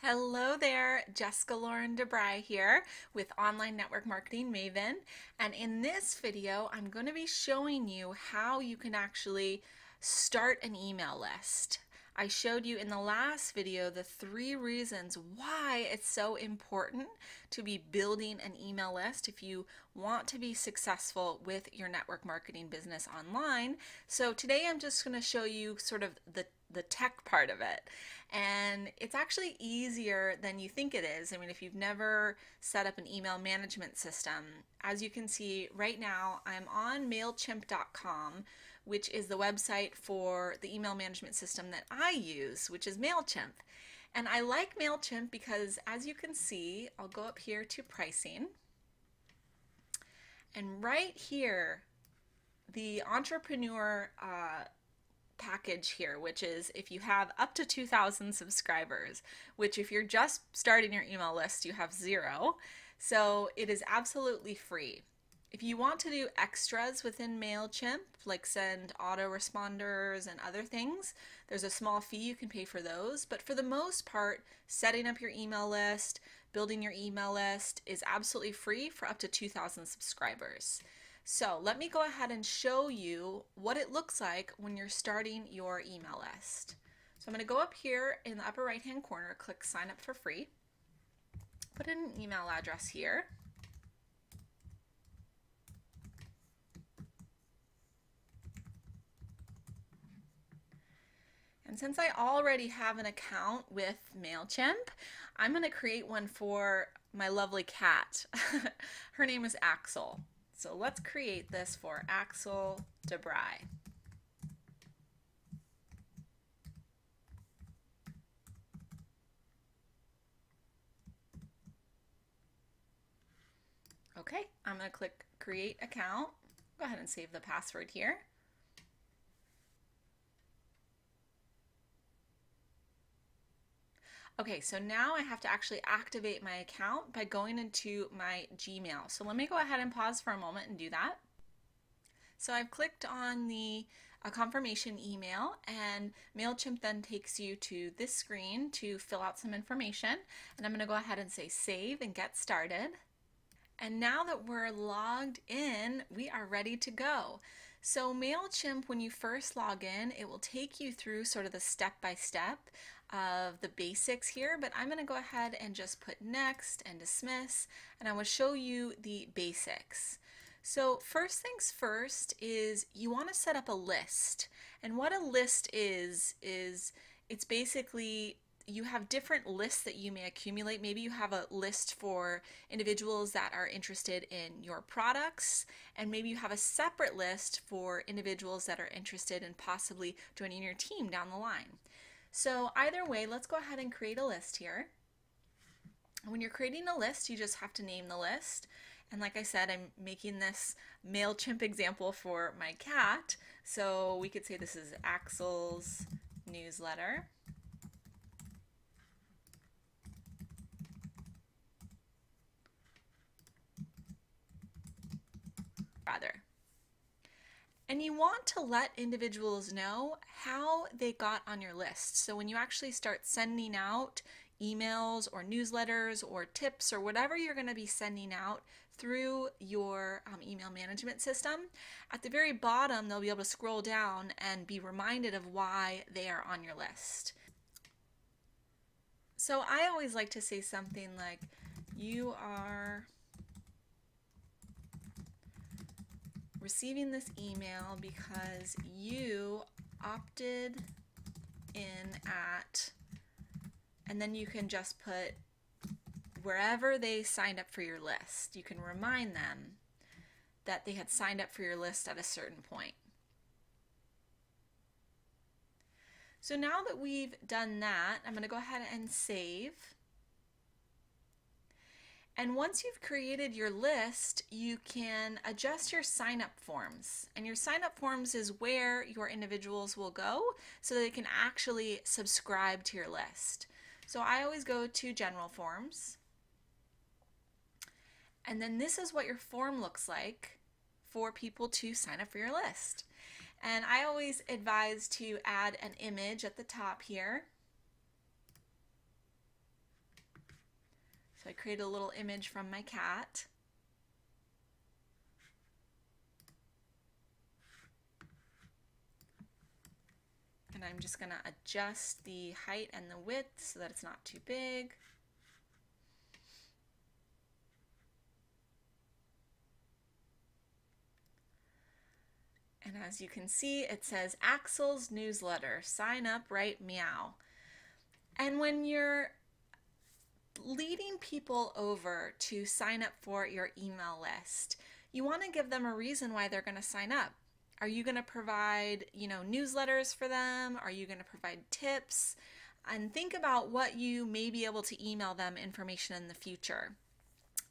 Hello there, Jessica Lauren DeBry here with Online Network Marketing Maven. And in this video, I'm going to be showing you how you can actually start an email list. I showed you in the last video the 3 reasons why it's so important to be building an email list if you want to be successful with your network marketing business online. So today I'm just going to show you sort of the tech part of it. And it's actually easier than you think it is. I mean, if you've never set up an email management system, as you can see right now, I'm on MailChimp.com, which is the website for the email management system that I use, which is MailChimp. And I like MailChimp because, as you can see, I'll go up here to pricing. And right here, the entrepreneur package here, which is if you have up to 2,000 subscribers, which if you're just starting your email list, you have 0. So it is absolutely free. If you want to do extras within MailChimp, like send autoresponders and other things, there's a small fee you can pay for those. But for the most part, setting up your email list, building your email list is absolutely free for up to 2,000 subscribers. So let me go ahead and show you what it looks like when you're starting your email list. So I'm going to go up here in the upper right hand corner, click sign up for free, put in an email address here. And since I already have an account with MailChimp, I'm going to create one for my lovely cat. Her name is Axel. So let's create this for Axel DeBry. Okay, I'm going to click create account. Go ahead and save the password here. Okay, so now I have to actually activate my account by going into my Gmail. So let me go ahead and pause for a moment and do that. So I've clicked on the confirmation email, and MailChimp then takes you to this screen to fill out some information. And I'm going to go ahead and say save and get started. And now that we're logged in, we are ready to go. So MailChimp, when you first log in, it will take you through sort of the step-by-step of the basics here, but I'm going to go ahead and just put next and dismiss, and I will show you the basics. So first things first is you want to set up a list. And what a list is it's basically you have different lists that you may accumulate. Maybe you have a list for individuals that are interested in your products, and maybe you have a separate list for individuals that are interested in possibly joining your team down the line. So either way, let's go ahead and create a list here. When you're creating a list, you just have to name the list. And like I said, I'm making this MailChimp example for my cat. So we could say this is Axel's newsletter. And you want to let individuals know how they got on your list. So when you actually start sending out emails or newsletters or tips or whatever you're going to be sending out through your email management system, at the very bottom they'll be able to scroll down and be reminded of why they are on your list. So I always like to say something like, you are receiving this email because you opted in at, and then you can just put wherever they signed up for your list. You can remind them that they had signed up for your list at a certain point. So now that we've done that, I'm going to go ahead and save. And once you've created your list, you can adjust your sign-up forms. And your sign-up forms is where your individuals will go so they can actually subscribe to your list. So I always go to General Forms. And then this is what your form looks like for people to sign up for your list. And I always advise to add an image at the top here. So I created a little image from my cat. And I'm just going to adjust the height and the width so that it's not too big. And as you can see, it says Axel's newsletter, sign up, write meow. And when you're leading people over to sign up for your email list, you want to give them a reason why they're going to sign up. Are you going to provide, newsletters for them? Are you going to provide tips? And think about what you may be able to email them information in the future.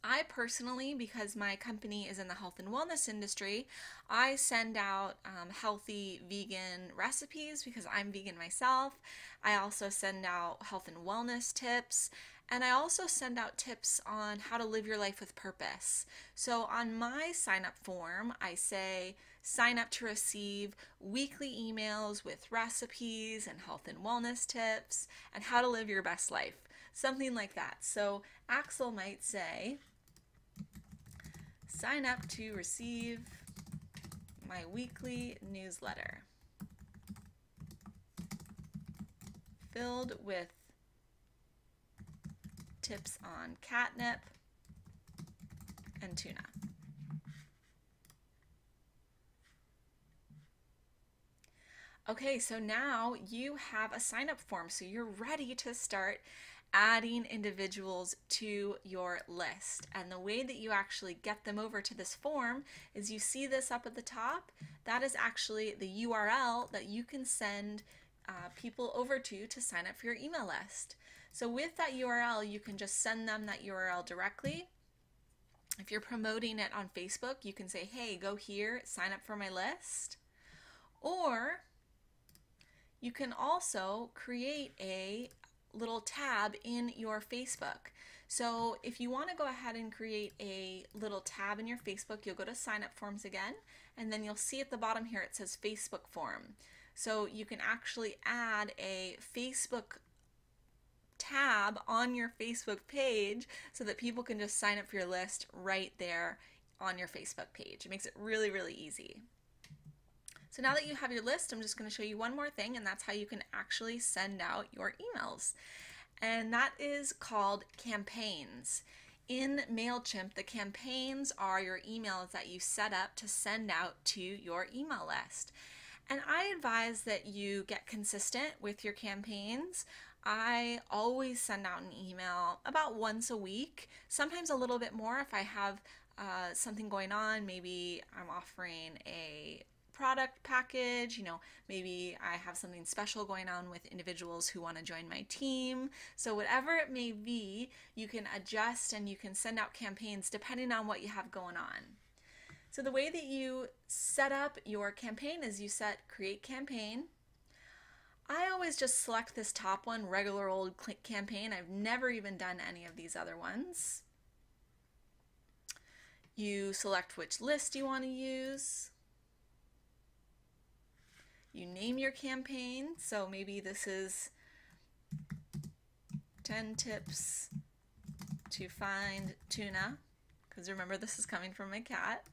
I personally, because my company is in the health and wellness industry, I send out healthy vegan recipes because I'm vegan myself. I also send out health and wellness tips, and I also send out tips on how to live your life with purpose. So on my sign up form, I say, sign up to receive weekly emails with recipes and health and wellness tips and how to live your best life. Something like that. So Axel might say, sign up to receive my weekly newsletter filled with tips on catnip and tuna. Okay, so now you have a sign-up form, so you're ready to start adding individuals to your list. And the way that you actually get them over to this form is you see this up at the top. That is actually the URL that you can send people over to sign up for your email list. So with that URL, you can just send them that URL directly. If you're promoting it on Facebook, you can say, hey, go here, sign up for my list. Or you can also create a little tab in your Facebook. So if you want to go ahead and create a little tab in your Facebook, you'll go to sign up forms again, and then you'll see at the bottom here it says Facebook form. So you can actually add a Facebook tab on your Facebook page so that people can just sign up for your list right there on your Facebook page. It makes it really, really easy. So now that you have your list, I'm just going to show you one more thing, and that's how you can actually send out your emails. And that is called campaigns. In MailChimp, the campaigns are your emails that you set up to send out to your email list. And I advise that you get consistent with your campaigns. I always send out an email about once a week, sometimes a little bit more if I have something going on. Maybe I'm offering a product package, maybe I have something special going on with individuals who want to join my team. So whatever it may be, you can adjust and you can send out campaigns depending on what you have going on. So the way that you set up your campaign is you set create campaign. I always just select this top one, regular old campaign. I've never even done any of these other ones. You select which list you want to use. You name your campaign, so maybe this is 10 tips to find tuna, because remember this is coming from my cat.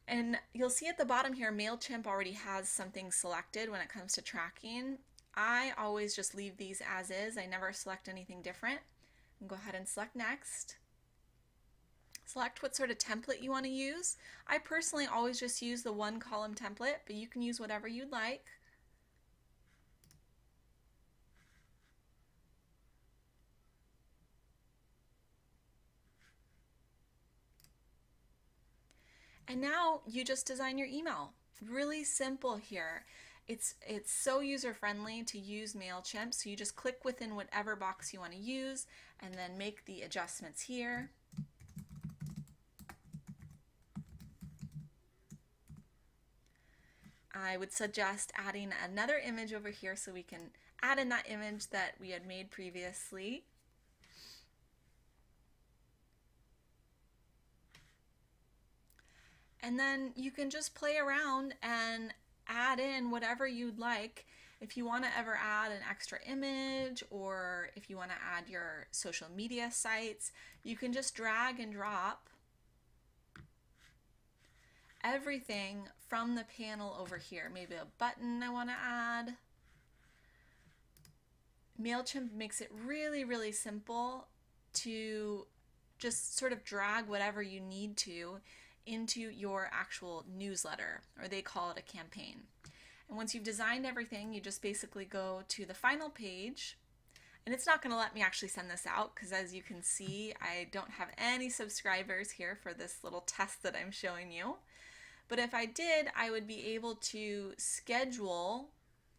And you'll see at the bottom here, MailChimp already has something selected when it comes to tracking. I always just leave these as is. I never select anything different. And go ahead and select next. Select what sort of template you want to use. I personally always just use the one column template, but you can use whatever you'd like. And now you just design your email. Really simple here. It's so user-friendly to use MailChimp, so you just click within whatever box you want to use and then make the adjustments here. I would suggest adding another image over here so we can add in that image that we had made previously. And then you can just play around and add in whatever you'd like. If you want to ever add an extra image, or if you want to add your social media sites, you can just drag and drop everything from the panel over here. Maybe a button I want to add. MailChimp makes it really, really simple to just sort of drag whatever you need to into your actual newsletter, or they call it a campaign. And once you've designed everything, you just basically go to the final page. And it's not going to let me actually send this out because, as you can see, I don't have any subscribers here for this little test that I'm showing you. But if I did, I would be able to schedule,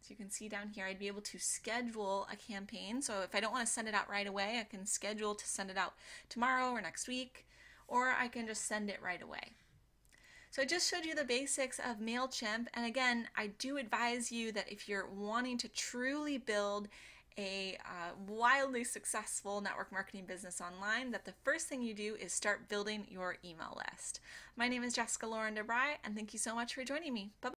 as you can see down here, I'd be able to schedule a campaign. So if I don't want to send it out right away, I can schedule to send it out tomorrow or next week, or I can just send it right away. So I just showed you the basics of MailChimp, and again, I do advise you that if you're wanting to truly build a wildly successful network marketing business online, that the first thing you do is start building your email list. My name is Jessica Lauren DeBry, and thank you so much for joining me. Bye-bye.